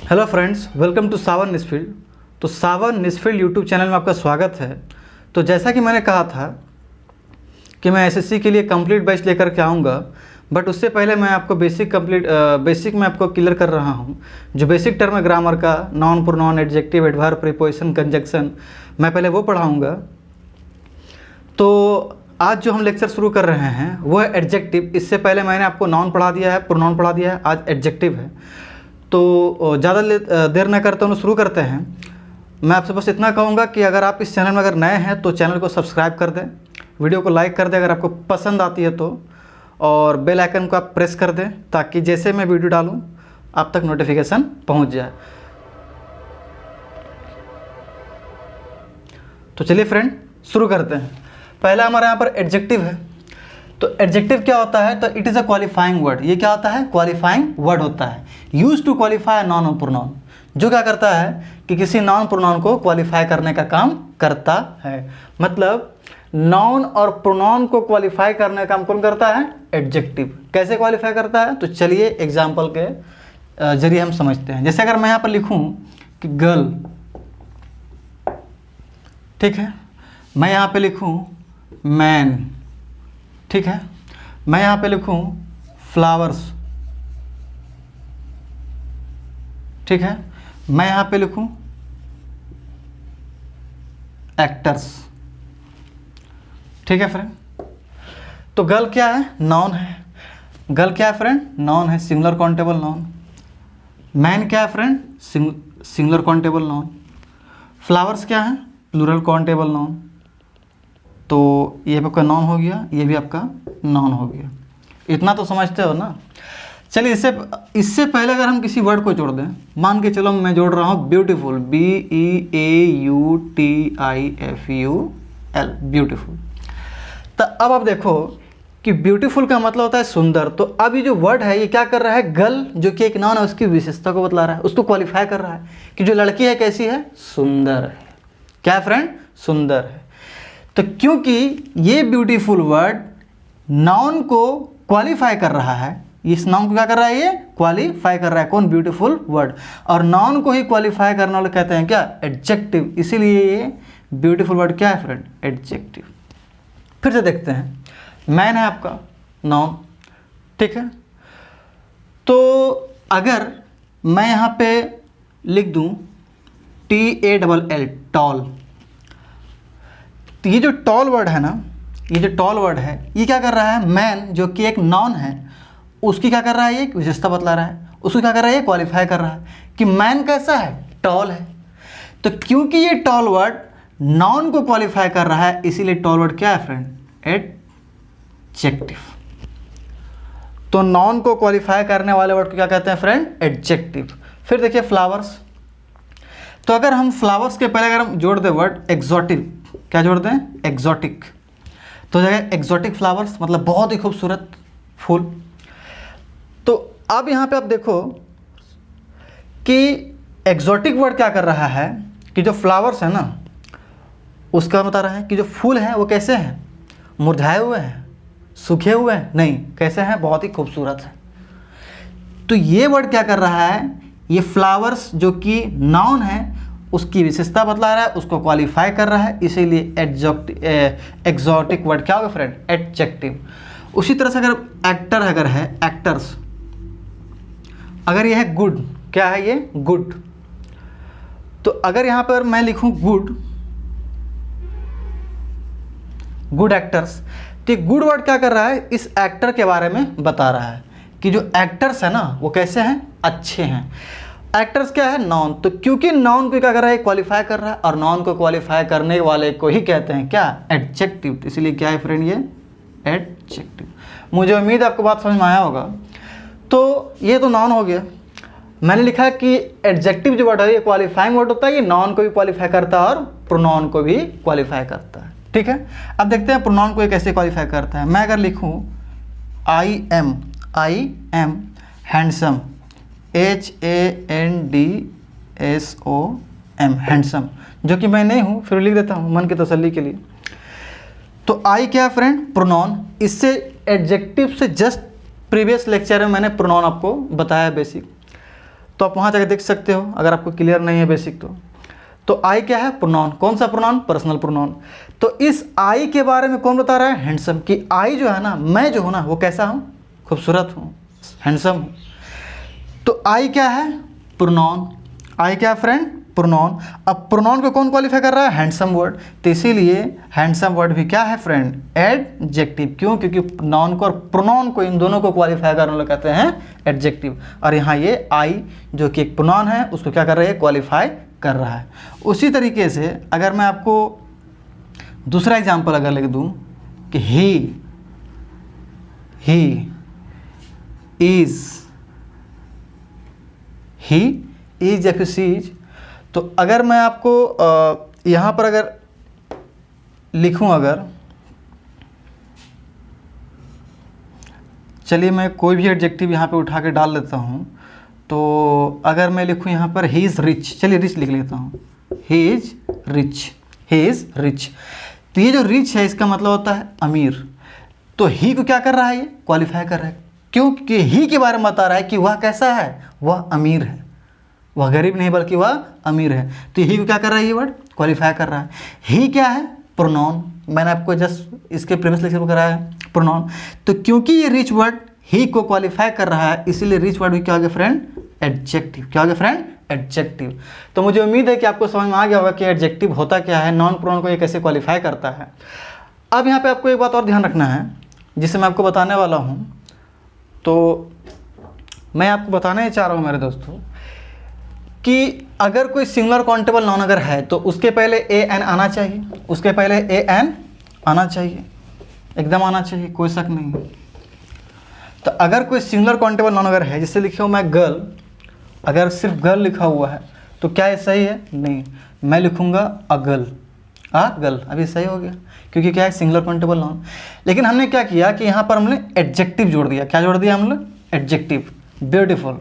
Hello friends, welcome to सावन न्यूज़फील्ड। तो सावन न्यूज़फील्ड YouTube channel में आपका स्वागत है। तो जैसा कि मैंने कहा था कि मैं एसएससी के लिए कंप्लीट बैच लेकर के आऊँगा, बट उससे पहले मैं आपको बेसिक में आपको क्लियर कर रहा हूँ। जो बेसिक टर्म है ग्रामर का, non pronoun, adjective, adverb, preposition, conjunction, मैं पहले वो पढ़ाऊँगा। तो आज जो हम लेक्चर शुरू कर रहे हैं वो है एडजेक्टिव। इससे पहले मैंने आपको नॉन पढ़ा दिया है, प्रोनाउन पढ़ा दिया है, आज एडजेक्टिव है। तो ज़्यादा देर न करते हुए शुरू करते हैं। मैं आपसे बस इतना कहूँगा कि अगर आप इस चैनल में अगर नए हैं तो चैनल को सब्सक्राइब कर दें, वीडियो को लाइक कर दें अगर आपको पसंद आती है तो, और बेल आइकन को आप प्रेस कर दें ताकि जैसे मैं वीडियो डालूँ आप तक नोटिफिकेशन पहुँच जाए। तो चलिए फ्रेंड शुरू करते हैं। पहला हमारे यहाँ पर एडजेक्टिव है। तो एडजेक्टिव क्या होता है? तो it is a qualifying word. ये क्या होता है? क्वालिफाइंग वर्ड होता है, यूज टू क्वालिफाई नॉन और प्रोनाउन। जो क्या करता है कि किसी नॉन प्रोनाउन को क्वालिफाई करने का काम करता है। मतलब नॉन और प्रोनाउन को क्वालिफाई करने का काम कौन करता है? एडजेक्टिव। कैसे क्वालिफाई करता है? तो चलिए एग्जाम्पल के जरिए हम समझते हैं। जैसे अगर मैं यहाँ पर लिखूँ कि गर्ल, ठीक है, मैं यहाँ पे लिखूँ मैन, ठीक है, मैं यहाँ पे लिखूँ फ्लावर्स, ठीक है, मैं यहाँ पे लिखूँ एक्टर्स, ठीक है फ्रेंड। तो गर्ल क्या है? नाउन है। गर्ल क्या है फ्रेंड? नाउन है, सिंगुलर काउंटेबल नाउन। मैन क्या है friend? Singular countable noun. Flowers क्या है? Plural countable noun. तो ये आपका नाउन हो गया, ये भी आपका नाउन हो गया। इतना तो समझते हो ना। चलिए इससे पहले अगर हम किसी वर्ड को जोड़ दें, मान के चलो मैं जोड़ रहा हूँ ब्यूटीफुल, BEAUTIFUL, ब्यूटीफुल। तो अब आप देखो कि ब्यूटीफुल का मतलब होता है सुंदर। तो अब ये जो वर्ड है ये क्या कर रहा है? गर्ल जो कि एक नाउन है उसकी विशेषता को बतला रहा है, उसको क्वालिफाई कर रहा है कि जो लड़की है कैसी है? सुंदर है। क्या है फ्रेंड? सुंदर है। तो क्योंकि ये ब्यूटीफुल वर्ड नाउन को क्वालिफाई कर रहा है, इस नाउन को क्या कर रहा है? ये क्वालिफाई कर रहा है। कौन? Beautiful word. और नाउन को ही क्वालिफाई करने वाले कहते हैं क्या? एडजेक्टिव। इसीलिए ये ब्यूटीफुल वर्ड क्या है फ्रेंड? एडजेक्टिव। फिर से देखते हैं, मैन है आपका नाउन, ठीक है। तो अगर मैं यहाँ पे लिख दूँ TALL, टॉल, तो ये जो टॉल वर्ड है ना, ये जो टॉल वर्ड है ये क्या कर रहा है? मैन जो कि एक नाउन है उसकी क्या कर रहा है? ये एक विशेषता बतला रहा है। उसको क्या कर रहा है? ये क्वालिफाई कर रहा है कि मैन कैसा है? टॉल है। तो क्योंकि ये टॉल वर्ड नाउन को क्वालिफाई कर रहा है इसीलिए टॉल वर्ड क्या है फ्रेंड? एडजेक्टिव। तो नाउन को क्वालिफाई करने वाले वर्ड को क्या कहते हैं फ्रेंड? एडजेक्टिव। फिर देखिए फ्लावर्स। तो अगर हम फ्लावर्स के पहले अगर हम जोड़ दें वर्ड एक्सोटिक, क्या जोड़ दें? एक्सोटिक। तो जगह एक्सोटिक फ्लावर्स मतलब बहुत ही खूबसूरत फूल। तो अब यहाँ पे आप देखो कि एक्सोटिक वर्ड क्या कर रहा है कि जो फ्लावर्स है ना उसका बता रहा है कि जो फूल हैं वो कैसे हैं? मुरझाए हुए हैं, सूखे हुए हैं? नहीं, कैसे हैं? बहुत ही खूबसूरत है। तो ये वर्ड क्या कर रहा है? ये फ्लावर्स जो कि नाउन है उसकी विशेषता बतला रहा है, उसको क्वालिफाई कर रहा है, इसीलिए एक्सोटिक वर्ड क्या होगा फ्रेंड? एडजेक्टिव। उसी तरह से अगर एक्टर अगर है, एक्टर्स, अगर ये है गुड, क्या है ये? गुड। तो अगर यहाँ पर मैं लिखूँ गुड एक्टर्स, तो ये गुड वर्ड क्या कर रहा है? इस एक्टर के बारे में बता रहा है कि जो एक्टर्स है ना वो कैसे हैं? अच्छे हैं। एक्टर्स क्या है? नाउन। तो क्योंकि नाउन को क्या कर रहा है? क्वालिफाई कर रहा है, और नाउन को क्वालिफाई करने वाले को ही कहते हैं क्या? एडजेक्टिव। इसलिए क्या है फ्रेंड? ये एडजेक्टिव। मुझे उम्मीद है आपको बात समझ में आया होगा। तो ये तो नाउन हो गया। मैंने लिखा कि एडजेक्टिव जो वर्ड है ये क्वालिफाइंग वर्ड होता है, ये नाउन को भी क्वालिफाई करता है और प्रोनाउन को भी क्वालिफाई करता है, ठीक है। अब देखते हैं प्रोनाउन को ये कैसे क्वालिफाई करता है। मैं अगर लिखूँ I am handsome, HANDSOM, handsome, जो कि मैं नहीं हूँ, फिर लिख देता हूँ मन की तसल्ली के लिए। तो आई क्या है फ्रेंड? प्रोनाउन। इससे एडजेक्टिव से जस्ट प्रीवियस लेक्चर में मैंने प्रोनाउन आपको बताया बेसिक। तो आप वहाँ जाकर देख सकते हो अगर आपको क्लियर नहीं है बेसिक तो आई क्या है? प्रोनाउन। कौन सा प्रोनाउन? Personal pronoun. तो इस आई के बारे में कौन बता रहा है? हैंडसम। कि आई जो है ना, मैं जो हूँ ना, वो कैसा हूँ? खूबसूरत हूँ, हैंडसम हूँ। तो आई क्या है? प्रोनाउन। आई क्या है फ्रेंड? प्रोनाउन। अब प्रोनाउन को कौन क्वालिफाई कर रहा है? Handsome word. तो इसीलिए हैंडसम वर्ड भी क्या है फ्रेंड? एडजेक्टिव। क्यों? क्योंकि नाउन को और प्रोनाउन को, इन दोनों को क्वालिफाई करने वाले कहते हैं एडजेक्टिव। और यहाँ ये आई जो कि एक प्रोनाउन है, उसको क्या कर रहा है? क्वालिफाई कर रहा है। उसी तरीके से अगर मैं आपको दूसरा एग्जाम्पल अगर लिख दूँ कि ही इज या फिर सी इज, तो अगर मैं आपको यहाँ पर अगर लिखूँ, अगर चलिए मैं कोई भी एडजेक्टिव यहाँ पे उठा के डाल लेता हूँ। तो अगर मैं लिखूँ यहाँ पर ही इज़ रिच, चलिए रिच लिख लेता हूँ। He is rich. तो ये जो रिच है इसका मतलब होता है अमीर। तो ही को क्या कर रहा है? ये क्वालिफाई कर रहा है। क्यों? क्योंकि ही के बारे में बता रहा है कि वह कैसा है? वह अमीर है। वह गरीब नहीं बल्कि वह अमीर है। तो ही को क्या कर रहा है? ये वर्ड क्वालिफाई कर रहा है। ही क्या है? प्रोनाउन। मैंने आपको जस्ट इसके प्रीवियस लेक्चर में कराया है प्रोनाउन। तो क्योंकि ये रिच वर्ड ही को क्वालिफाई कर रहा है, इसीलिए रिच वर्ड भी क्या हो गया फ्रेंड? एडजेक्टिव। क्या हो गया फ्रेंड? एडजेक्टिव। तो मुझे उम्मीद है कि आपको समझ में आ गया होगा कि एडजेक्टिव होता क्या है, नॉन प्रोनाउन को ये कैसे क्वालिफाई करता है। अब यहाँ पे आपको एक बात और ध्यान रखना है जिसे मैं आपको बताने वाला हूँ। तो मैं आपको बताना ही चाह रहा हूँ मेरे दोस्तों कि अगर कोई सिंगुलर काउंटेबल नाउन अगर है तो उसके पहले ए एन आना चाहिए। उसके पहले ए एन आना चाहिए, एकदम आना चाहिए, कोई शक नहीं। तो अगर कोई सिंगुलर काउंटेबल नाउन अगर है, जैसे लिखे हो मैं गर्ल, अगर सिर्फ गर्ल लिखा हुआ है तो क्या ये सही है? नहीं। मैं लिखूँगा अगल, गर्ल, अभी सही हो गया क्योंकि क्या है? Singular countable noun. लेकिन हमने क्या किया कि यहाँ पर हमने एडजेक्टिव जोड़ दिया। क्या जोड़ दिया हमने? एडजेक्टिव। Beautiful,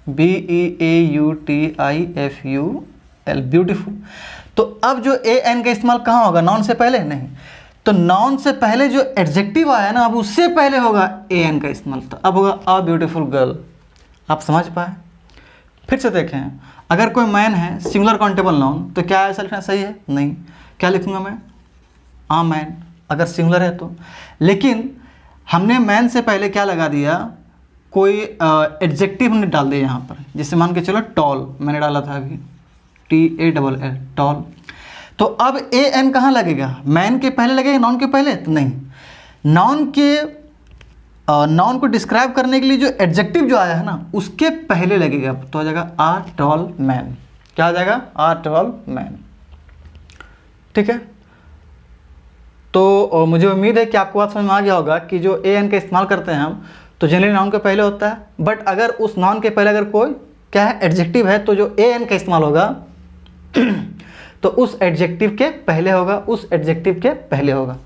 BEAUTIFUL, beautiful. तो अब जो ए एन का इस्तेमाल कहाँ होगा? नाउन से पहले? नहीं। तो नाउन से पहले जो एडजेक्टिव आया ना, अब उससे पहले होगा ए एन का इस्तेमाल। तो अब होगा अ ब्यूटीफुल गर्ल। आप समझ पाए? फिर से देखें, अगर कोई मैन है सिंगुलर काउंटेबल नाउन तो क्या ऐसा लिखना सही है? नहीं। क्या लिखूंगा मैं? आ मैन, अगर सिंगुलर है तो। लेकिन हमने मैन से पहले क्या लगा दिया? कोई एडजेक्टिव हमने डाल दिया यहाँ पर। जैसे मान के चलो टॉल, मैंने डाला था अभी, TALL, टॉल। तो अब ए एन कहाँ लगेगा? मैन के पहले लगेगा, नाउन के पहले? तो नहीं। नाउन को डिस्क्राइब करने के लिए जो एडजेक्टिव जो आया है ना, उसके पहले लगेगा। तो आ जाएगा आ टॉल मैन। क्या आ जाएगा? आ टॉल मैन। ठीक है। तो मुझे उम्मीद है कि आपको बात समझ में आ गया होगा कि जो ए एन का इस्तेमाल करते हैं हम, तो जनरली नाउन के पहले होता है। बट अगर उस नाउन के पहले अगर कोई क्या है? एडजेक्टिव है, तो जो ए एन का इस्तेमाल होगा तो उस एडजेक्टिव के पहले होगा, उस एडजेक्टिव के पहले होगा।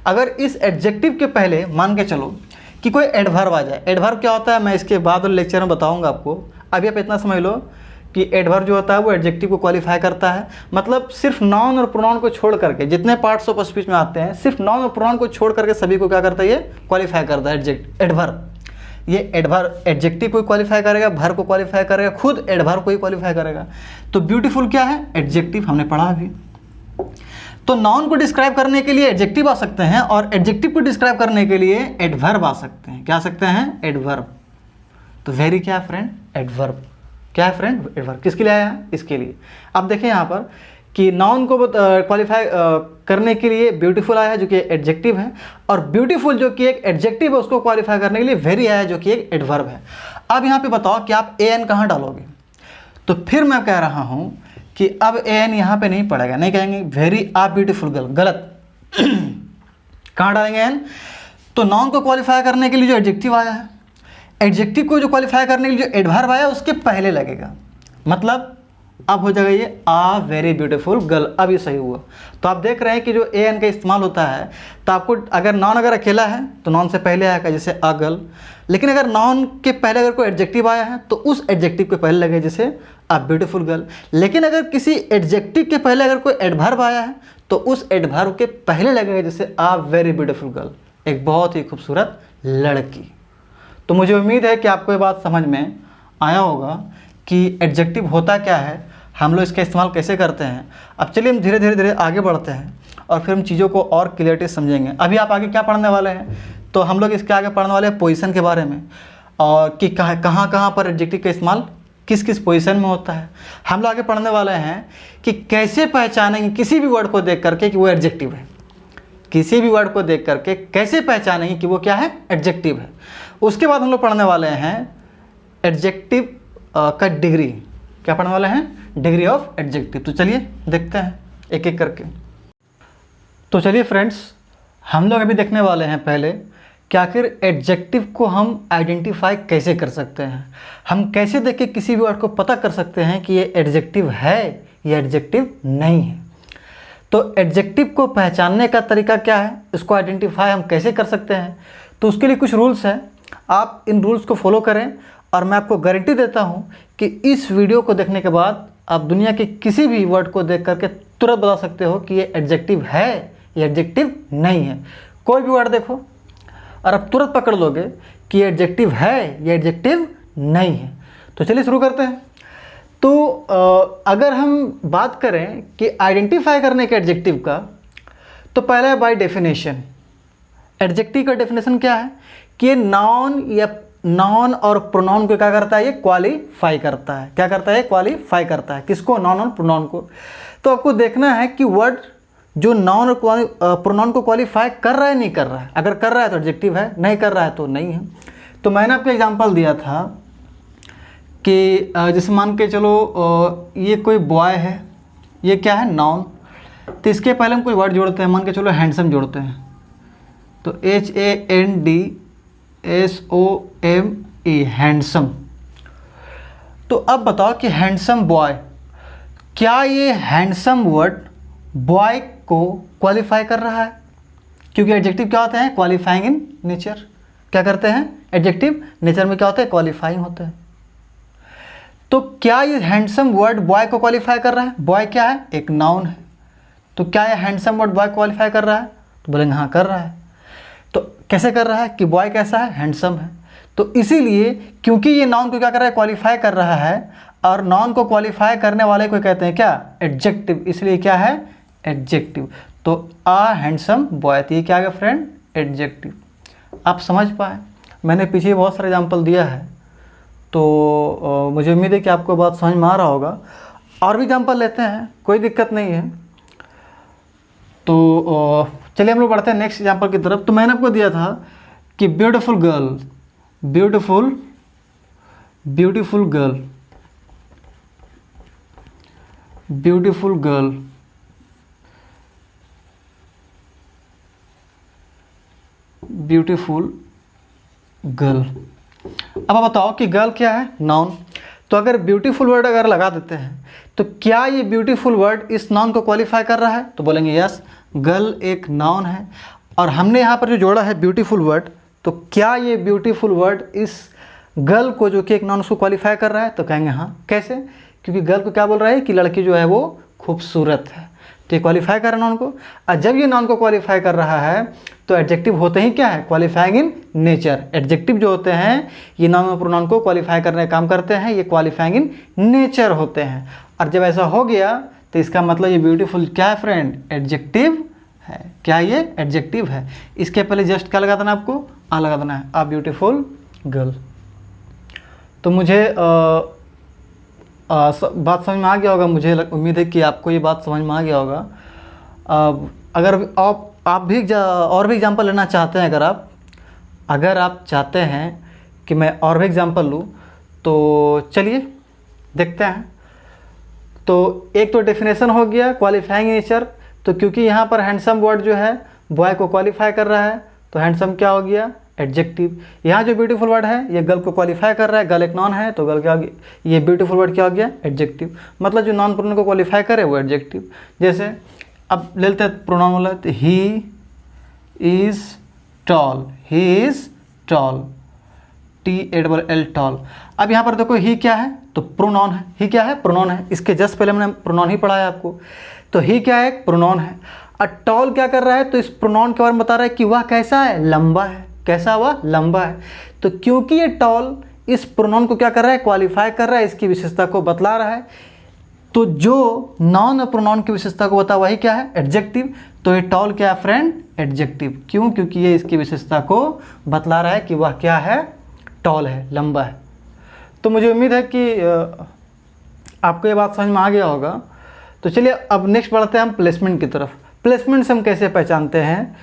अगर इस एडजेक्टिव के पहले मान के चलो कि कोई एडवर्ब आ जाए। एडवर्ब क्या होता है मैं इसके बाद वाले लेक्चर में बताऊंगा आपको। अभी आप इतना समझ लो कि एडवर्ब जो होता है वो एडजेक्टिव को क्वालिफाई करता है। मतलब सिर्फ नाउन और प्रोनाउन को छोड़ करके जितने पार्ट्स ऑफ स्पीच में आते हैं, सिर्फ नाउन और प्रोनाउन को छोड़ करके सभी को क्या करता है? ये क्वालिफाई करता है एडवर्ब। ये एडवर्ब एडजेक्टिव को क्वालिफाई करेगा, वर्ब को क्वालिफाई करेगा, खुद एडवर्ब को ही क्वालिफाई करेगा। तो ब्यूटीफुल क्या है? एडजेक्टिव, हमने पढ़ा अभी। तो नाउन को डिस्क्राइब करने के लिए एडजेक्टिव आ सकते हैं और एडजेक्टिव को डिस्क्राइब करने के लिए एडवर्ब आ सकते हैं। क्या आ सकते हैं? एडवर्ब। तो वेरी क्या है फ्रेंड? एडवर्ब। क्या है फ्रेंड? एडवर्ब। किसके लिए आया है? इसके लिए। अब देखें यहाँ पर कि नाउन को क्वालिफाई करने के लिए ब्यूटीफुल आया है जो कि एडजेक्टिव है, और ब्यूटीफुल जो कि एक एडजेक्टिव है उसको क्वालिफाई करने के लिए वेरी आया है जो कि एक एडवर्ब है। अब यहाँ पे बताओ कि आप ए एन कहाँ डालोगे? तो फिर मैं कह रहा हूँ कि अब ए एन यहाँ पे नहीं पड़ेगा, नहीं कहेंगे वेरी आ ब्यूटीफुल गर्ल, गलत। कहाँ डालेंगे एन? तो नाउन को क्वालिफाई करने के लिए जो एडजेक्टिव आया है, एडजेक्टिव को जो क्वालिफाई करने के लिए जो एडवर्ब आया उसके पहले लगेगा। मतलब अब हो जाएगा ये आ वेरी ब्यूटीफुल गर्ल। अब ये सही हुआ। तो आप देख रहे हैं कि जो ए एन का इस्तेमाल होता है, तो आपको अगर नाउन अगर अकेला है तो नाउन से पहले आएगा, जैसे आ गर्ल। लेकिन अगर नाउन के पहले अगर कोई एडजेक्टिव आया है तो उस एडजेक्टिव के पहले लगे, जैसे आ ब्यूटीफुल गर्ल। लेकिन अगर किसी एडजेक्टिव के पहले अगर कोई एडवर्ब आया है तो उस एडवर्ब के पहले लगेगा, जैसे आ वेरी ब्यूटीफुल गर्ल, एक बहुत ही खूबसूरत लड़की। तो मुझे उम्मीद है कि आपको ये बात समझ में आया होगा कि एडजेक्टिव होता क्या है, हम लोग इसका इस्तेमाल कैसे करते हैं। अब चलिए हम धीरे धीरे धीरे आगे बढ़ते हैं और फिर हम चीज़ों को और क्लियरिटी समझेंगे। अभी आप आगे क्या पढ़ने वाले हैं, तो हम लोग इसके आगे पढ़ने वाले हैं पोजीशन के बारे में, और कि कहाँ कहाँ पर एडजेक्टिव का इस्तेमाल किस किस पोजीशन में होता है। हम लोग आगे पढ़ने वाले हैं कि कैसे पहचानेंगे किसी भी वर्ड को देख करके कि वो एडजेक्टिव है। किसी भी वर्ड को देख करके कैसे पहचानेंगे कि वो क्या है, एडजेक्टिव है। उसके बाद हम लोग पढ़ने वाले हैं एडजेक्टिव का डिग्री। क्या पढ़ने वाले हैं, डिग्री ऑफ एडजेक्टिव। तो चलिए देखते हैं एक एक करके। तो चलिए फ्रेंड्स, हम लोग अभी देखने वाले हैं पहले कि आखिर एडजेक्टिव को हम आइडेंटिफाई कैसे कर सकते हैं। हम कैसे देख के किसी भी वर्ड को पता कर सकते हैं कि ये एडजेक्टिव है या एडजेक्टिव नहीं है। तो एडजेक्टिव को पहचानने का तरीका क्या है, इसको आइडेंटिफाई हम कैसे कर सकते हैं, तो उसके लिए कुछ रूल्स हैं। आप इन रूल्स को फॉलो करें और मैं आपको गारंटी देता हूँ कि इस वीडियो को देखने के बाद आप दुनिया के किसी भी वर्ड को देख करके तुरंत बता सकते हो कि ये एडजेक्टिव है या एडजेक्टिव नहीं है। कोई भी वर्ड देखो और आप तुरंत पकड़ लोगे कि ये एडजेक्टिव है या एडजेक्टिव नहीं है। तो चलिए शुरू करते हैं। तो अगर हम बात करें कि आइडेंटिफाई करने के एडजेक्टिव का, तो पहला है बाय डेफिनेशन। एडजेक्टिव का डेफिनेशन क्या है कि ये नाउन और प्रोनाउन को क्या करता है, ये क्वालिफाई करता है। क्या करता है, क्वालिफाई करता है। किसको, नाउन और प्रोनाउन को। तो आपको देखना है कि वर्ड जो नाउन और प्रोनाउन को क्वालिफाई कर रहा है नहीं कर रहा है। अगर कर रहा है तो एडजेक्टिव है, नहीं कर रहा है तो नहीं है। तो मैंने आपको एग्जांपल दिया था कि जैसे मान के चलो ये कोई बॉय है, ये क्या है, नाउन। तो इसके पहले हम कोई वर्ड जोड़ते हैं, मान के चलो हैंडसम जोड़ते हैं। तो HANDSOME, हैंडसम। तो अब बताओ कि हैंडसम बॉय, क्या ये हैंडसम वर्ड बॉय को क्वालिफाई कर रहा है? क्योंकि एडजेक्टिव क्या होते हैं, क्वालिफाइंग इन नेचर। क्या करते हैं, एडजेक्टिव नेचर में क्या होते हैं, क्वालिफाइंग होते हैं। तो क्या ये हैंडसम वर्ड बॉय को क्वालिफाई कर रहा है? बॉय क्या है, एक नाउन है। तो क्या ये हैंडसम वर्ड बॉय क्वालिफाई कर रहा है? तो बोलेंगे हाँ कर रहा है। तो कैसे कर रहा है कि बॉय कैसा है, हैंडसम है। तो इसीलिए क्योंकि ये नाउन को क्या कर रहा है, क्वालिफाई कर रहा है, और नाउन को क्वालिफाई करने वाले को कहते हैं क्या, एडजेक्टिव। इसलिए क्या है, एडजेक्टिव। तो आ हैंडसम बॉय, तो ये क्या आ गया फ्रेंड, एडजेक्टिव। आप समझ पाए, मैंने पीछे बहुत सारे एग्जाम्पल दिया है, तो मुझे उम्मीद है कि आपको बात समझ में आ रहा होगा। और भी एग्जाम्पल लेते हैं, कोई दिक्कत नहीं है। तो चलिए हम लोग बढ़ते हैं नेक्स्ट एग्जाम्पल की तरफ। तो मैंने आपको दिया था कि beautiful girl, beautiful girl, beautiful girl. Beautiful girl. अब आप बताओ कि गर्ल क्या है, नाउन। तो अगर ब्यूटीफुल वर्ड अगर लगा देते हैं तो क्या ये ब्यूटीफुल वर्ड इस नाउन को क्वालिफाई कर रहा है? तो बोलेंगे यस, गर्ल एक नाउन है और हमने यहाँ पर जो जोड़ा है ब्यूटीफुल वर्ड, तो क्या ये ब्यूटीफुल वर्ड इस गर्ल को, जो कि एक नाउन, उसको क्वालिफाई कर रहा है? तो कहेंगे हाँ। कैसे? क्योंकि गर्ल को क्या बोल रहा है कि लड़की जो है वो खूबसूरत है, तो ये क्वालिफाई कर रहा है नाउन को। और जब ये नाउन को क्वालिफाई कर रहा है तो एडजेक्टिव होते ही क्या है, क्वालिफाइंग इन नेचर। एडजेक्टिव जो होते हैं ये नाउन और प्रोनाउन को क्वालिफाई करने का काम करते हैं, ये क्वालिफाइंग इन नेचर होते हैं। और जब ऐसा हो गया तो इसका मतलब ये ब्यूटीफुल क्या है फ्रेंड, एडजेक्टिव है। क्या ये एडजेक्टिव है? इसके पहले जस्ट क्या लगा देना, आपको आ लगा देना है, आ ब्यूटीफुल गर्ल। तो मुझे बात समझ में आ गया होगा, मुझे उम्मीद है कि आपको ये बात समझ में आ गया होगा। अगर आप भी और भी एग्जांपल लेना चाहते हैं, अगर आप चाहते हैं कि मैं और भी एग्जांपल लूँ, तो चलिए देखते हैं। तो एक तो डेफिनेशन हो गया, क्वालिफाइंग नेचर। तो क्योंकि यहाँ पर हैंडसम वर्ड जो है बॉय को क्वालिफाई कर रहा है, तो हैंडसम क्या हो गया, एडजेक्टिव। यहाँ जो ब्यूटीफुल वर्ड है ये गर्ल को क्वालिफाई कर रहा है, गर्ल एक नॉन है, तो गर्ल क्या हो गया, ये ब्यूटीफुल वर्ड क्या हो गया, एडजेक्टिव। मतलब जो नॉन प्रोनाउन को क्वालिफाई करे वो एडजेक्टिव। जैसे अब ले लेते हैं प्रोनाउन वाला, तो he is tall, he is tall, TALL tall. अब यहाँ पर देखो ही क्या है, तो प्रोनाउन है। ही क्या है, प्रोनाउन है। इसके जस्ट पहले मैंने प्रोनाउन ही पढ़ाया आपको। तो ही क्या है, प्रोनाउन है। और टॉल क्या कर रहा है, तो इस प्रोनाउन के बारे में बता रहा है कि वह कैसा है, लंबा है। कैसा, वह लंबा है। तो क्योंकि ये टॉल इस प्रोनाउन को क्या कर रहा है, क्वालिफाई कर रहा है, इसकी विशेषता को बतला रहा है। तो जो नाउन और प्रोनाउन की विशेषता को बता वही क्या है, एडजेक्टिव। तो ये टॉल क्या है फ्रेंड, एडजेक्टिव। क्यों, क्योंकि ये इसकी विशेषता को बतला रहा है कि वह क्या है, टॉल है, लंबा है। तो मुझे उम्मीद है कि आपको ये बात समझ में आ गया होगा। तो चलिए अब नेक्स्ट बढ़ते हैं हम प्लेसमेंट की तरफ। प्लेसमेंट से हम कैसे पहचानते हैं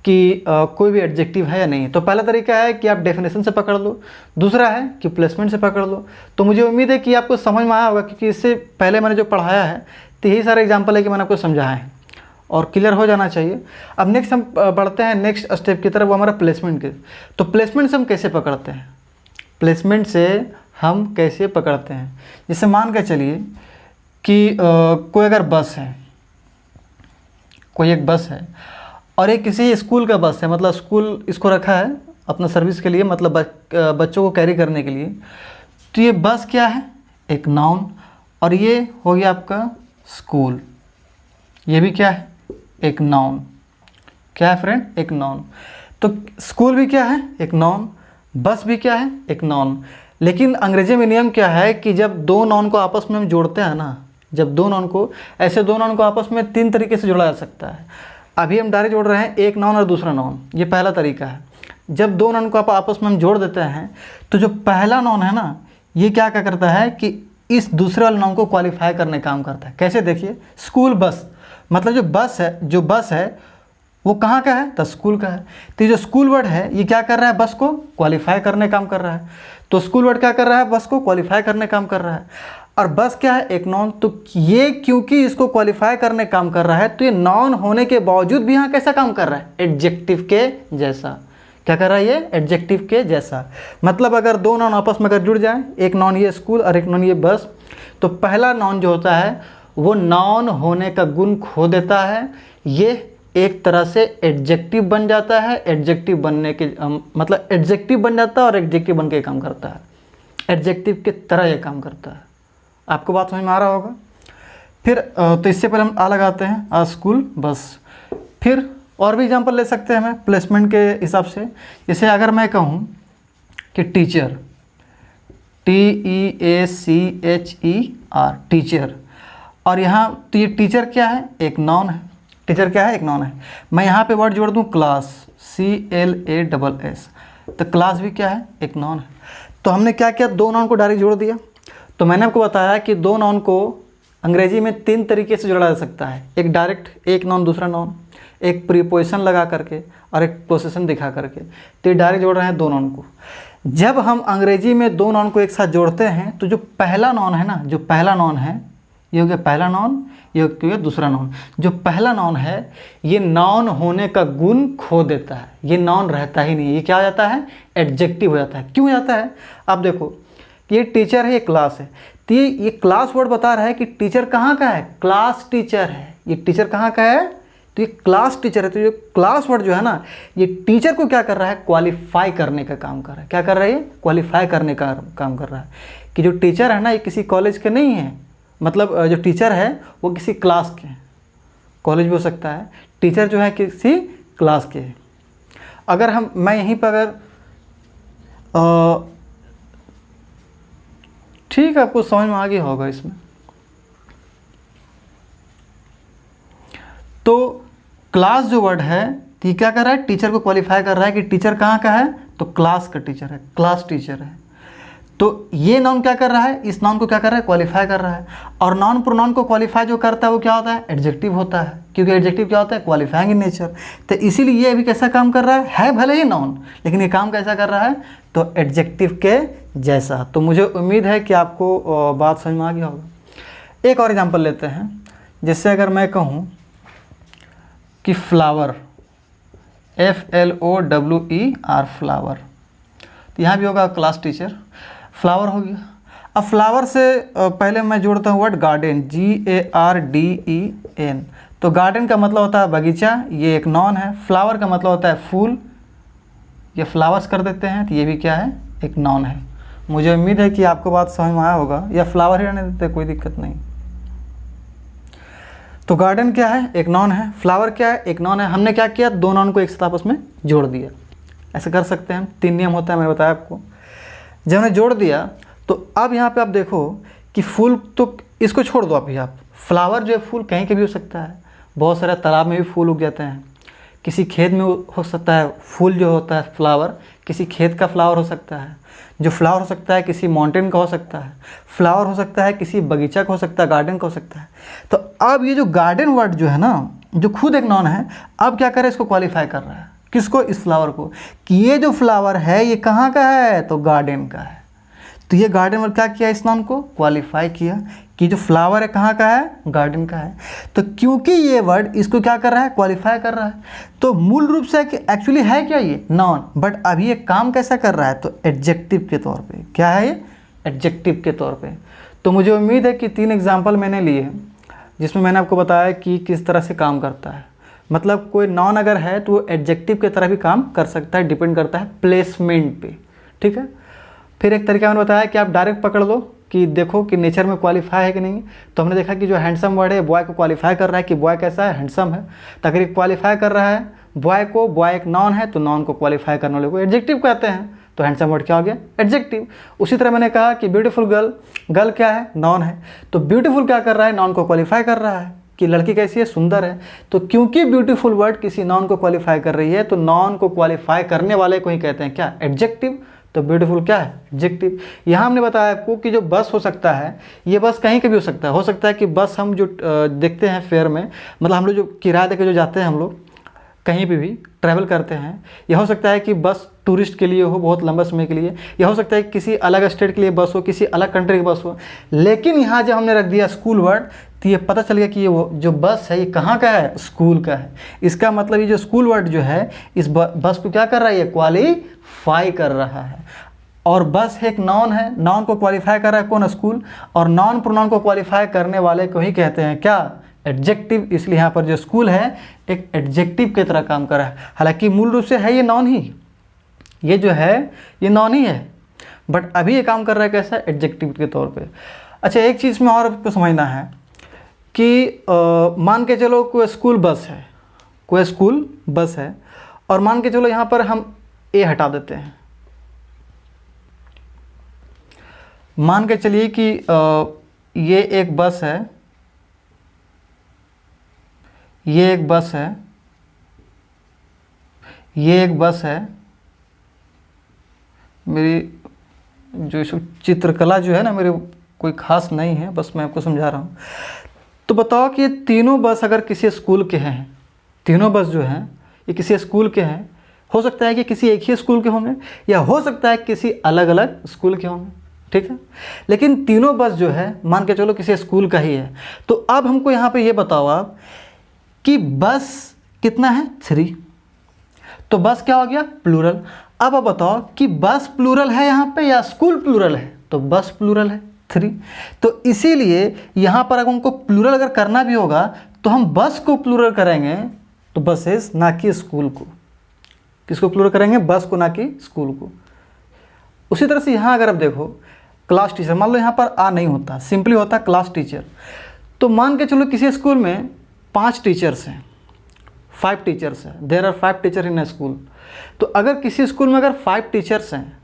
कि कोई भी एडजेक्टिव है या नहीं। तो पहला तरीका है कि आप डेफिनेशन से पकड़ लो, दूसरा है कि प्लेसमेंट से पकड़ लो। तो मुझे उम्मीद है कि आपको समझ में आया होगा, क्योंकि इससे पहले मैंने जो पढ़ाया है तो यही सारे एग्जाम्पल है कि मैंने आपको समझाया है और क्लियर हो जाना चाहिए। अब नेक्स्ट हम बढ़ते हैं नेक्स्ट स्टेप की तरफ, वो हमारा प्लेसमेंट के। तो प्लेसमेंट से हम कैसे पकड़ते हैं, प्लेसमेंट से हम कैसे पकड़ते हैं, जैसे मान के चलिए कि कोई अगर बस है, कोई एक बस है और एक किसी स्कूल का बस है, मतलब स्कूल इसको रखा है अपना सर्विस के लिए, मतलब बच्चों को कैरी करने के लिए। तो ये बस क्या है, एक नाउन, और ये हो गया आपका स्कूल, ये भी क्या है, एक नाउन। क्या है फ्रेंड, एक नाउन। तो स्कूल भी क्या है, एक नाउन, बस भी क्या है, एक नाउन। लेकिन अंग्रेजी में नियम क्या है कि जब दो नाउन को आपस में हम जोड़ते हैं ना, जब दो नाउन को, ऐसे दो नाउन को आपस में 3 तरीके से जोड़ा जा सकता है। अभी हम डायरेक्ट जोड़ रहे हैं एक नाउन और दूसरा नाउन, ये पहला तरीका है। जब दो नाउन को आप आपस में हम जोड़ देते हैं तो जो पहला नाउन है ना, ये क्या करता है कि इस दूसरे वाले नाउन को क्वालिफाई करने का काम करता है। कैसे, देखिए, स्कूल बस, मतलब जो बस है वो कहाँ का है, तो स्कूल का है। तो ये जो स्कूल वर्ड है ये क्या कर रहा है, बस को क्वालिफाई करने का काम कर रहा है। तो स्कूल वर्ड क्या कर रहा है, बस को क्वालिफाई करने का काम कर रहा है। और बस क्या है, एक नाउन। तो ये क्योंकि इसको क्वालिफाई करने काम कर रहा है, तो ये नाउन होने के बावजूद भी यहाँ कैसा काम कर रहा है, एडजेक्टिव के जैसा। क्या कर रहा है ये, एडजेक्टिव के जैसा। मतलब अगर दो नाउन आपस में अगर जुड़ जाए, एक नाउन ये स्कूल और एक नाउन ये बस, तो पहला नाउन जो होता है वो नाउन होने का गुण खो देता है। ये एक तरह से एडजेक्टिव बन जाता है। एडजेक्टिव बनने के मतलब एडजेक्टिव बन जाता है और एडजेक्टिव बन के काम करता है, एडजेक्टिव के तरह ये काम करता है। आपको बात समझ में आ रहा होगा। फिर तो इससे पहले हम आ लगाते हैं, आ स्कूल बस। फिर और भी एग्जांपल ले सकते हैं हमें प्लेसमेंट के हिसाब से। जैसे अगर मैं कहूँ कि टीचर, TEACHER, टीचर, और यहाँ तो ये टीचर क्या है, एक नाउन है। टीचर क्या है, एक नाउन है। मैं यहाँ पे वर्ड जोड़ दूँ क्लास, CLASS, तो क्लास भी क्या है, एक नाउन है। तो हमने क्या किया, दो नाउन को डायरेक्ट जोड़ दिया। तो मैंने आपको बताया कि दो नाउन को अंग्रेजी में 3 तरीके से जोड़ा जा सकता है। एक डायरेक्ट, एक नाउन दूसरा नाउन, एक प्रीपोजिशन लगा करके और एक पोजीशन दिखा करके। तो ये डायरेक्ट जोड़ रहे हैं दो नाउन को। जब हम अंग्रेजी में दो नाउन को एक साथ जोड़ते हैं तो जो पहला नाउन है ना, जो पहला नाउन है, ये हो गया पहला नाउन, ये हो गया दूसरा नाउन। जो पहला नाउन है ये नाउन होने का गुण खो देता है, ये नाउन रहता ही नहीं है, ये क्या हो जाता है, एडजेक्टिव हो जाता है। क्यों जाता है, आप देखो, ये टीचर है, ये क्लास है। तो ये क्लास वर्ड बता रहा है कि टीचर कहाँ का है, क्लास टीचर है। ये टीचर कहाँ का है, तो ये क्लास टीचर है। तो ये क्लास वर्ड जो है ना, ये टीचर को क्या कर रहा है, क्वालिफाई करने का काम कर रहा है। क्या कर रहा है, ये क्वालिफाई करने का काम कर रहा है कि जो टीचर है ना, ये किसी कॉलेज के नहीं है। मतलब जो टीचर है वो किसी क्लास के हैं, कॉलेज भी हो सकता है, टीचर जो है किसी क्लास के है। अगर मैं यहीं पर अगर ठीक है, आपको समझ में आ गया होगा इसमें। तो क्लास जो वर्ड है, तो क्या कर रहा है, टीचर को क्वालिफाई कर रहा है कि टीचर कहाँ का है, तो क्लास का टीचर है, क्लास टीचर है। तो ये नाउन क्या कर रहा है, इस नाउन को क्या कर रहा है, क्वालिफाई कर रहा है। और नाउन प्रोनाउन को क्वालिफाई जो करता है वो क्या होता है, एडजेक्टिव होता है, क्योंकि एडजेक्टिव क्या होता है, क्वालिफाइंग इन नेचर। तो इसीलिए ये अभी कैसा काम कर रहा है भले ही नाउन, लेकिन ये काम कैसा कर रहा है, तो एडजेक्टिव के जैसा। तो मुझे उम्मीद है कि आपको बात समझ में आ गया होगा। एक और एग्जाम्पल लेते हैं। जैसे अगर मैं कहूँ कि फ्लावर, FLOWER, फ्लावर, तो यहाँ भी होगा क्लास टीचर, फ्लावर हो गया। अब फ्लावर से पहले मैं जोड़ता हूँ वर्ड गार्डन, GARDEN। तो गार्डन का मतलब होता है बगीचा, ये एक नॉन है। फ्लावर का मतलब होता है फूल, ये फ्लावर्स कर देते हैं, तो ये भी क्या है, एक नॉन है। मुझे उम्मीद है कि आपको बात समझ में आया होगा, या फ्लावर ही रहने देते, कोई दिक्कत नहीं। तो गार्डन क्या है, एक नॉन है। फ्लावर क्या है, एक नॉन है। हमने क्या किया, दो नॉन को एक साथ आपस में जोड़ दिया। ऐसे कर सकते हैं, 3 नियम होता है, मैंने बताया आपको। जब हमने जोड़ दिया तो अब यहाँ पे आप देखो कि फूल, तो इसको छोड़ दो अभी आप, फ्लावर जो है फूल कहीं के भी हो सकता है, बहुत सारे तालाब में भी फूल उग जाते हैं, किसी खेत में हो सकता है फूल जो होता है फ्लावर, किसी खेत का फ्लावर हो सकता है, जो फ्लावर हो सकता है किसी माउंटेन का हो सकता है, फ्लावर हो सकता है किसी बगीचा का हो सकता है, गार्डन का हो सकता है। तो अब ये जो गार्डन वर्ड जो है ना, जो खुद एक नॉन है, अब क्या करे, इसको क्वालिफाई कर रहा है, किसको, इस फ्लावर को, कि ये जो फ्लावर है ये कहाँ का है, तो गार्डन का है। तो ये गार्डन वर्ड क्या किया, इस नॉन को क्वालिफाई किया कि जो फ्लावर है कहाँ का है, गार्डन का है। तो क्योंकि ये वर्ड इसको क्या कर रहा है, क्वालिफाई कर रहा है, तो मूल रूप से एक्चुअली है क्या, ये नॉन, बट अभी ये काम कैसा कर रहा है, तो एडजेक्टिव के तौर पे। क्या है ये, एडजेक्टिव के तौर पे। तो मुझे उम्मीद है कि 3 एग्जाम्पल मैंने लिए जिसमें मैंने आपको बताया कि किस तरह से काम करता है। मतलब कोई नॉन अगर है तो वो एडजेक्टिव की तरह भी काम कर सकता है, डिपेंड करता है प्लेसमेंट पे, ठीक है। फिर एक तरीका मैंने बताया कि आप डायरेक्ट पकड़ लो कि देखो कि नेचर में क्वालिफाई है कि नहीं। तो हमने देखा कि जो हैंडसम वर्ड है बॉय को क्वालिफाई कर रहा है कि बॉय कैसा है, हैंडसम है। तो अगर ये क्वालिफाई कर रहा है बॉय को, बॉय एक नॉन है तो नॉन को क्वालिफाई करने वाले को एडजेक्टिव कहते हैं। तो हैंडसम वर्ड क्या हो गया, एडजेक्टिव। उसी तरह मैंने कहा कि ब्यूटीफुल गर्ल, गर्ल क्या है, नॉन है, तो ब्यूटीफुल क्या कर रहा है, नॉन को क्वालिफाई कर रहा है कि लड़की कैसी है, सुंदर है। तो क्योंकि ब्यूटीफुल वर्ड किसी नॉन को क्वालिफाई कर रही है तो नॉन को क्वालिफाई करने वाले को ही कहते हैं क्या, एडजेक्टिव। तो ब्यूटीफुल क्या है, एडजेक्टिव। यहाँ हमने बताया आपको कि जो बस हो सकता है, ये बस कहीं का भी हो सकता है कि बस हम जो देखते हैं फेयर में, मतलब हम लोग जो किराया देकर जो जाते हैं, हम लोग कहीं पे भी ट्रैवल करते हैं, यह हो सकता है कि बस टूरिस्ट के लिए हो, बहुत लंबे समय के लिए, यह हो सकता है कि किसी अलग स्टेट के लिए बस हो, किसी अलग कंट्री की बस हो। लेकिन यहाँ जब हमने रख दिया स्कूल वर्ड तो ये पता चल गया कि ये जो बस है ये कहाँ का है, स्कूल का है। इसका मतलब ये जो स्कूल वर्ड जो है इस बस को क्या कर रहा है, ये क्वालिफाई कर रहा है। और बस एक नॉन है, नॉन को क्वालिफाई कर रहा है कौन, स्कूल, और नॉन प्रोनाउन को क्वालिफाई करने वाले को ही कहते हैं क्या, एडजेक्टिव। इसलिए यहाँ पर जो स्कूल है एक एडजेक्टिव की तरह काम कर रहा है। हालांकि मूल रूप से है ये नॉन ही, ये जो है ये नॉन ही है, बट अभी ये काम कर रहा है कैसा, एडजेक्टिव के तौर पे। अच्छा, एक चीज़ में और आपको समझना है कि मान के चलो कोई स्कूल बस है, कोई स्कूल बस है, और मान के चलो यहाँ पर हम ए हटा देते हैं। मान के चलिए कि ये एक बस है, ये एक बस है, ये एक बस है। मेरी जो इस चित्रकला जो है ना मेरे कोई ख़ास नहीं है, बस मैं आपको समझा रहा हूँ। तो बताओ कि ये तीनों बस अगर किसी स्कूल के हैं, तीनों बस जो हैं ये किसी स्कूल के हैं, हो सकता है कि किसी एक ही स्कूल के होंगे या हो सकता है किसी अलग अलग स्कूल के होंगे, ठीक है। लेकिन तीनों बस जो है मान के चलो किसी स्कूल का ही है। तो अब हमको यहाँ पे ये बताओ आप कि बस कितना है, 3। तो बस क्या हो गया, प्लूरल। अब आप बताओ कि बस प्लूरल है यहाँ पे या स्कूल प्लूरल है, तो बस प्लूरल है, 3। तो इसीलिए यहाँ पर अगर हमको प्लूरल अगर करना भी होगा तो हम बस को प्लूरल करेंगे, तो बसेस, ना कि स्कूल को। किसको प्लूरल करेंगे, बस को, ना कि स्कूल को। उसी तरह से यहाँ अगर आप देखो क्लास टीचर, मान लो यहाँ पर आ नहीं होता, सिंपली होता क्लास टीचर। तो मान के चलो किसी स्कूल में 5 टीचर्स हैं, 5 टीचर्स हैं, there are 5 teacher in a school. तो अगर किसी स्कूल में अगर 5 टीचर्स हैं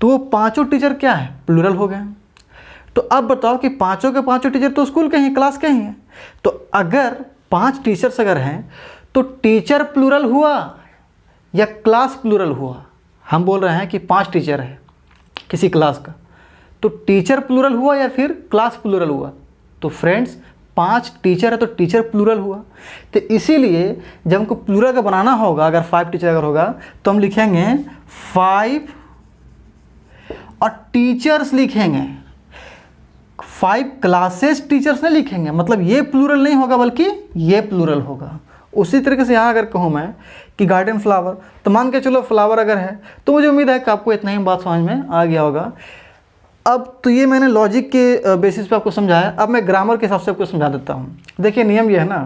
तो वो पाँचों टीचर क्या है, प्लूरल हो गए। तो अब बताओ कि पाँचों के पाँचों टीचर तो स्कूल के हैं, क्लास के ही हैं। तो अगर 5 टीचर्स अगर हैं तो टीचर प्लूरल हुआ या क्लास प्लूरल हुआ। हम बोल रहे हैं कि 5 टीचर है किसी क्लास का, तो टीचर प्लूरल हुआ या फिर क्लास प्लूरल हुआ। तो फ्रेंड्स 5 टीचर है तो टीचर प्लूरल हुआ। तो इसीलिए जब हमको प्लूरल का बनाना होगा, अगर 5 टीचर अगर होगा तो हम लिखेंगे 5 और टीचर्स लिखेंगे, 5 क्लासेस टीचर्स नहीं लिखेंगे। मतलब ये प्लूरल नहीं होगा बल्कि ये प्लूरल होगा। उसी तरीके से यहाँ अगर कहूँ मैं कि गार्डन फ्लावर, तो मान के चलो फ्लावर अगर है, तो मुझे उम्मीद है कि आपको इतना ही बात समझ में आ गया होगा। अब तो ये मैंने लॉजिक के बेसिस पे आपको समझाया, अब मैं ग्रामर के हिसाब से आपको समझा देता हूँ। देखिए नियम ये है ना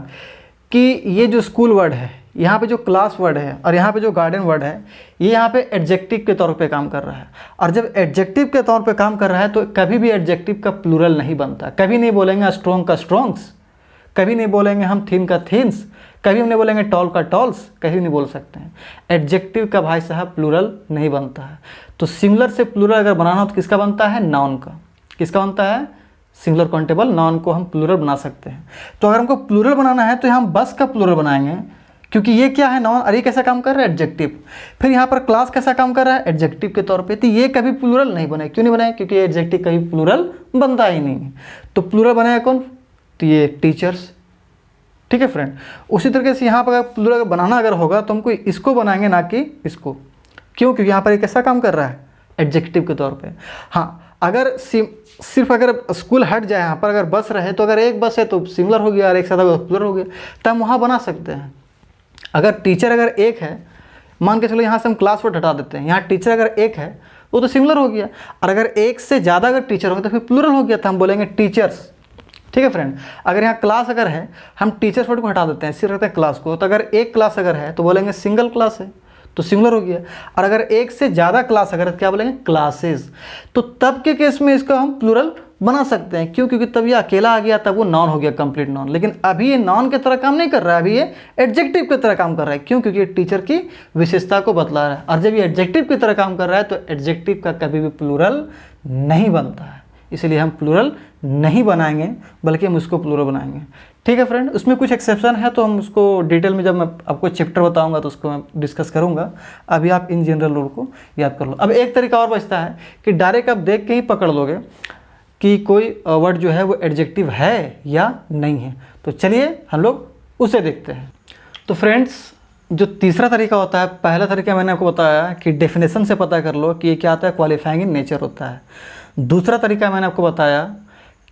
कि ये जो स्कूल वर्ड है, यहाँ पे जो क्लास वर्ड है और यहाँ पे जो गार्डन वर्ड है, ये यहाँ पे एडजेक्टिव के तौर पे काम कर रहा है। और जब एडजेक्टिव के तौर पे काम कर रहा है तो कभी भी एडजेक्टिव का प्लूरल नहीं बनता। कभी नहीं बोलेंगे स्ट्रॉन्ग का स्ट्रॉन्ग्स, कभी नहीं बोलेंगे हम थिन का थिन्स, कभी हम नहीं बोलेंगे टॉल का टॉल्स, कभी नहीं बोल सकते हैं। एडजेक्टिव का भाई साहब प्लूरल नहीं बनता है। तो सिंगुलर से प्लूरल अगर बनाना हो तो किसका बनता है, नाउन का। किसका बनता है, सिंगुलर काउंटेबल नाउन को हम प्लूरल बना सकते हैं। तो अगर हमको प्लूरल बनाना है तो हम बस का प्लूरल बनाएंगे, क्योंकि ये क्या है, नाउन, और ये कैसा काम कर रहा है, एडजेक्टिव। फिर यहाँ पर क्लास कैसा काम कर रहा है, एडजेक्टिव के तौर पे। तो ये कभी प्लूरल नहीं बने, क्यों नहीं बने, क्योंकि ये एडजेक्टिव कभी प्लूरल बनता ही नहीं है। तो प्लूरल बनेगा कौन, तो ये टीचर्स। ठीक है फ्रेंड। उसी तरीके से यहाँ पर अगर प्लूरल बनाना अगर होगा तो हमको इसको बनाएंगे, ना कि इसको। क्यों, क्योंकि यहाँ पर ये कैसा काम कर रहा है, एडजेक्टिव के तौर पे। हाँ, अगर सिर्फ अगर स्कूल हट जाए, यहाँ पर अगर बस रहे तो अगर एक बस है तो सिंगुलर हो गया और एक साथ प्लूरल हो गया, तो हम वहाँ बना सकते हैं। अगर टीचर अगर एक है, मान के चलो यहाँ से हम क्लास वर्ड हटा देते हैं, यहाँ टीचर अगर एक है वो तो सिंगुलर हो गया, और अगर एक से ज़्यादा अगर टीचर हो तो फिर प्लूरल हो गया, तो हम बोलेंगे टीचर्स। ठीक है फ्रेंड। अगर यहाँ क्लास अगर है, हम टीचर्स वर्ड को हटा देते हैं, सिर्फ रखते हैं क्लास को, तो अगर एक क्लास अगर है तो बोलेंगे सिंगल क्लास है, तो सिंगुलर हो गया। और अगर एक से ज़्यादा क्लास अगर है तो क्या बोलेंगे, क्लासेस। तो तब के केस में इसको हम प्लूरल बना सकते हैं। क्यों, क्योंकि तब ये अकेला आ गया, तब वो नॉन हो गया, कंप्लीट नॉन। लेकिन अभी ये नॉन की तरह काम नहीं कर रहा है, अभी ये एडजेक्टिव की तरह काम कर रहा है। क्यों, क्योंकि ये टीचर की विशेषता को बतला रहा है। और जब ये एडजेक्टिव की तरह काम कर रहा है तो एडजेक्टिव का कभी भी प्लूरल नहीं बनता है, इसलिए हम प्लूरल नहीं बनाएंगे, बल्कि हम उसको प्लूरल बनाएंगे। ठीक है फ्रेंड। उसमें कुछ एक्सेप्शन है, तो हम उसको डिटेल में जब मैं आपको चैप्टर बताऊंगा तो उसको मैं डिस्कस करूंगा। अभी आप इन जनरल रूल को याद कर लो। अब एक तरीका और बचता है कि डायरेक्ट आप देख के ही पकड़ लोगे कि कोई वर्ड जो है वो एडजेक्टिव है या नहीं है। तो चलिए हम लोग उसे देखते हैं। तो फ्रेंड्स, जो तीसरा तरीका होता है, पहला तरीका मैंने आपको बताया कि डेफिनेशन से पता कर लो कि ये क्या आता है, क्वालिफाइंग इन नेचर होता है। दूसरा तरीका मैंने आपको बताया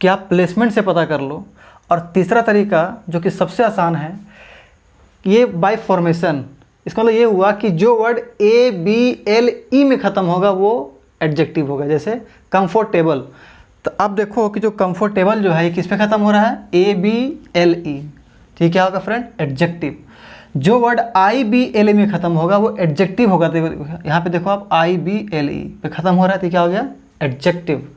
कि आप प्लेसमेंट से पता कर लो। और तीसरा तरीका जो कि सबसे आसान है, ये बाय फॉर्मेशन। इसका मतलब ये हुआ कि जो वर्ड ABLE में ख़त्म होगा वो एडजेक्टिव होगा। जैसे कंफर्टेबल, तो अब देखो कि जो कंफर्टेबल जो है ये किस पे ख़त्म हो रहा है, ABLE। ठीक है होगा फ्रेंड, एडजेक्टिव। जो वर्ड IBLE में ख़त्म होगा वो एडजेक्टिव होगा। तो यहाँ पे देखो आप IBLE पे ख़त्म हो रहा है तो क्या हो गया, एडजेक्टिव।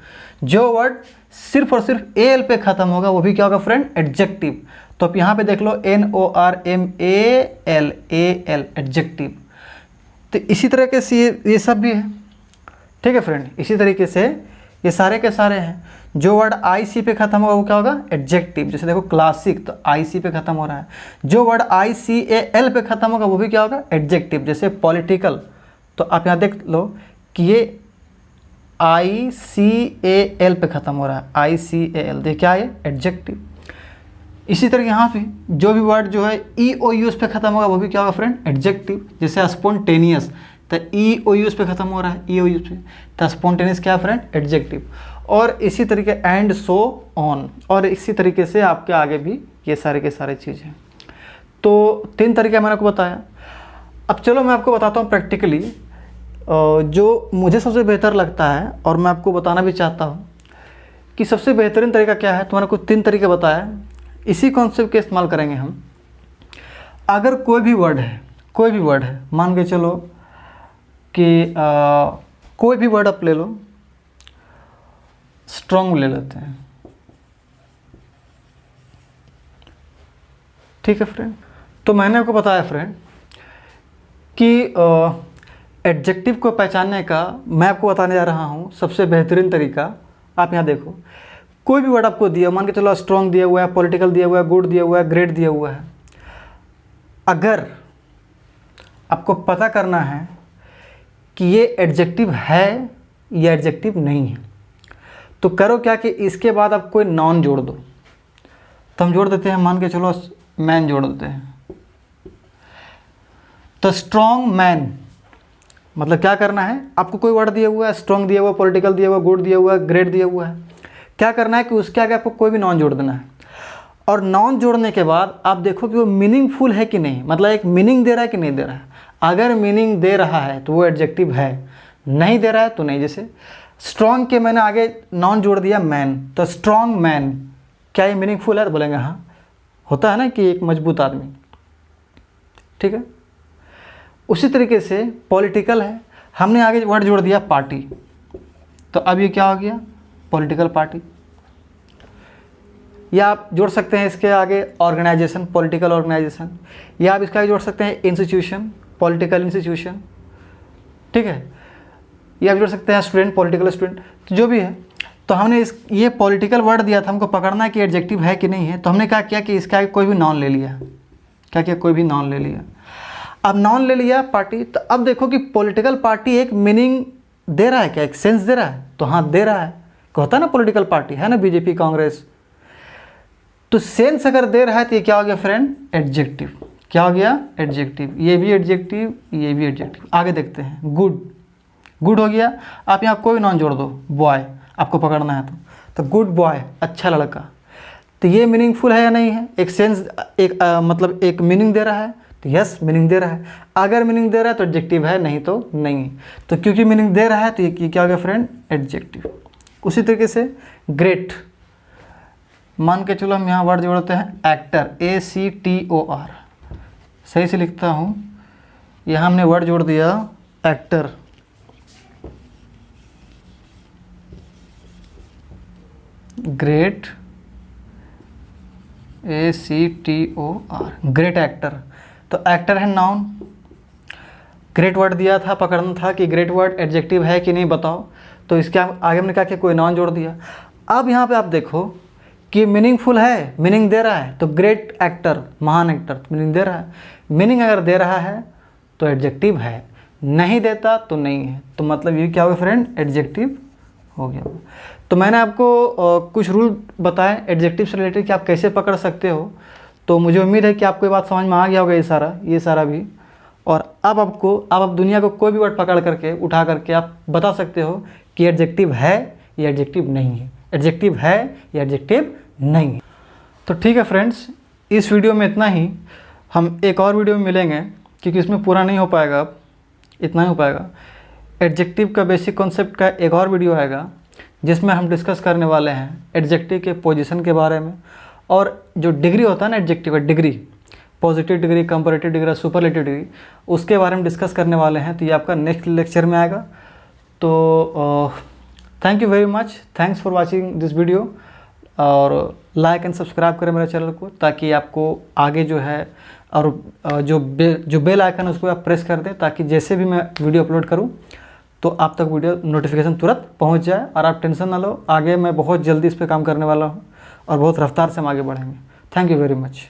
जो वर्ड सिर्फ और सिर्फ AL पे ख़त्म होगा वो भी क्या होगा फ्रेंड, एडजेक्टिव। तो आप यहाँ पे देख लो NORMAL AL, एडजेक्टिव। तो इसी तरीके से ये सब भी है। ठीक है फ्रेंड। इसी तरीके से ये सारे के सारे हैं। जो वर्ड IC पे ख़त्म होगा वो क्या होगा, एडजेक्टिव। जैसे देखो क्लासिक, तो IC पे ख़त्म हो रहा है। जो वर्ड ICAL पे ख़त्म होगा वो भी क्या होगा, एडजेक्टिव। जैसे पॉलिटिकल, तो आप यहाँ देख लो कि ये ICAL पे ख़त्म हो रहा है, ICAL, देखिए क्या है, एडजेक्टिव। इसी तरह यहाँ पे जो भी वर्ड जो है EOUS पे ख़त्म होगा वो भी क्या होगा फ्रेंड, एडजेक्टिव। जैसे स्पॉन्टेनियस, तो EOUS पे ख़त्म हो रहा है, EOUS पे, तो स्पॉन्टेनियस क्या फ्रेंड, एडजेक्टिव। और इसी तरीके एंड सो ऑन, और इसी तरीके से आपके आगे भी ये सारे के सारे चीज़ हैं। तो 3 तरीके मैंने आपको बताया। अब चलो मैं आपको बताता हूँ प्रैक्टिकली जो मुझे सबसे बेहतर लगता है, और मैं आपको बताना भी चाहता हूँ कि सबसे बेहतरीन तरीका क्या है। तो मैंने कुछ 3 तरीके बताया, इसी कॉन्सेप्ट के इस्तेमाल करेंगे हम। अगर कोई भी वर्ड है, कोई भी वर्ड है, मान के चलो कि कोई भी वर्ड आप ले लो, स्ट्रॉन्ग ले लेते हैं। ठीक है फ्रेंड। तो मैंने आपको बताया फ्रेंड कि एडजेक्टिव को पहचानने का मैं आपको बताने जा रहा हूँ सबसे बेहतरीन तरीका। आप यहाँ देखो, कोई भी वर्ड आपको दिया, मान के चलो स्ट्रॉन्ग दिया हुआ है, पॉलिटिकल दिया हुआ है, गुड दिया हुआ है, ग्रेट दिया हुआ है। अगर आपको पता करना है कि ये एडजेक्टिव है या एडजेक्टिव नहीं है, तो करो क्या कि इसके बाद आप कोई नॉन जोड़ दो। तो हम जोड़ देते हैं, मान के चलो मैन जोड़ देते हैं। तो स्ट्रॉन्ग मैन मतलब क्या करना है, आपको कोई वर्ड दिया हुआ है, स्ट्रॉन्ग दिया हुआ है, पॉलिटिकल दिया हुआ है, गुड दिया हुआ है, ग्रेट दिया हुआ है। क्या करना है कि उसके आगे आपको कोई भी नॉन जोड़ देना है। और नॉन जोड़ने के बाद आप देखो कि वो मीनिंगफुल है कि नहीं, मतलब एक मीनिंग दे रहा है कि नहीं दे रहा है। अगर मीनिंग दे रहा है तो वो एडजेक्टिव है, नहीं दे रहा है तो नहीं। जैसे स्ट्रॉन्ग के मैंने आगे नॉन जोड़ दिया मैन, तो स्ट्रॉन्ग मैन, क्या ये मीनिंगफुल है, तो बोलेंगे हाँ। होता है ना कि एक मजबूत आदमी। ठीक है। उसी तरीके से पॉलिटिकल है, हमने आगे वर्ड जोड़ दिया पार्टी, तो अब ये क्या हो गया, पॉलिटिकल पार्टी। या आप जोड़ सकते हैं इसके आगे ऑर्गेनाइजेशन, पॉलिटिकल ऑर्गेनाइजेशन। या आप इसका आगे जोड़ सकते हैं इंस्टीट्यूशन, पॉलिटिकल इंस्टीट्यूशन। ठीक है। ये आप जोड़ सकते हैं स्टूडेंट, पॉलिटिकल स्टूडेंट, तो जो भी है। तो हमने ये पॉलिटिकल वर्ड दिया था, हमको पकड़ना है कि एडजेक्टिव है कि नहीं है। तो हमने क्या किया कि इसका कोई भी नाउन ले लिया। क्या किया? कोई भी नाउन ले लिया। अब नाउन ले लिया पार्टी, तो अब देखो कि पॉलिटिकल पार्टी एक मीनिंग दे रहा है क्या, एक सेंस दे रहा है? तो हाँ दे रहा है। कहता है ना पॉलिटिकल पार्टी है ना, बीजेपी, कांग्रेस। तो सेंस अगर दे रहा है तो ये क्या हो गया फ्रेंड? एडजेक्टिव। क्या हो गया? एडजेक्टिव। ये भी एडजेक्टिव, ये भी एडजेक्टिव। आगे देखते हैं। गुड, गुड हो गया। आप यहाँ कोई नाउन जोड़ दो, बॉय, आपको पकड़ना है तो गुड बॉय, अच्छा लड़का। तो ये मीनिंगफुल है या नहीं है? एक सेंस, एक मतलब एक मीनिंग दे रहा है, तो यस मीनिंग दे रहा है। अगर मीनिंग दे रहा है तो एडजेक्टिव है, नहीं तो नहीं है। तो क्योंकि मीनिंग दे रहा है तो ये क्या हो गया फ्रेंड? एडजेक्टिव। उसी तरीके से ग्रेट, मान के चलो हम यहाँ वर्ड जोड़ते हैं एक्टर, ACTOR, सही से लिखता हूँ। यहाँ हमने वर्ड जोड़ दिया actor. Great, ACTOR, great actor. तो एक्टर है नाउन। ग्रेट वर्ड दिया था, पकड़ना था कि ग्रेट वर्ड एडजेक्टिव है कि नहीं बताओ। तो इसके आगे हमने कहा कि कोई नाउन जोड़ दिया। अब यहाँ पे आप देखो कि मीनिंगफुल है, मीनिंग दे रहा है, तो ग्रेट एक्टर, महान एक्टर, मीनिंग दे रहा है। मीनिंग अगर दे रहा है तो एडजेक्टिव है, नहीं देता तो नहीं है। तो मतलब ये क्या हो गया फ्रेंड? एडजेक्टिव हो गया। तो मैंने आपको कुछ रूल बताए एडजेक्टिव से रिलेटेड कि आप कैसे पकड़ सकते हो। तो मुझे उम्मीद है कि आपको ये बात समझ में आ गया होगा, ये सारा भी। और अब आप दुनिया को कोई भी वर्ड पकड़ करके, उठा करके आप बता सकते हो कि एडजेक्टिव है या एडजेक्टिव नहीं है, एडजेक्टिव है या एडजेक्टिव नहीं है। तो ठीक है फ्रेंड्स, इस वीडियो में इतना ही। हम एक और वीडियो में मिलेंगे, क्योंकि इसमें पूरा नहीं हो पाएगा, अब इतना ही हो पाएगा। एडजेक्टिव का बेसिक कॉन्सेप्ट का एक और वीडियो आएगा, जिसमें हम डिस्कस करने वाले हैं एडजेक्टिव के पोजीशन के बारे में, और जो डिग्री होता है ना एडजेक्टिव का, degree, positive degree, comparative degree, superlative degree, उसके बारे में डिस्कस करने वाले हैं। तो ये आपका नेक्स्ट लेक्चर में आएगा। तो thank you very much, thanks for watching this video. और लाइक एंड सब्सक्राइब करें मेरे चैनल को, ताकि आपको आगे जो है, और जो बेल आइकन है उसको आप प्रेस कर दें, ताकि जैसे भी मैं वीडियो अपलोड करूं तो आप तक वीडियो नोटिफिकेशन तुरंत पहुंच जाए। और आप टेंशन ना लो, आगे मैं बहुत जल्दी इस पर काम करने वाला हूं, और बहुत रफ्तार से हम आगे बढ़ेंगे। Thank you very much.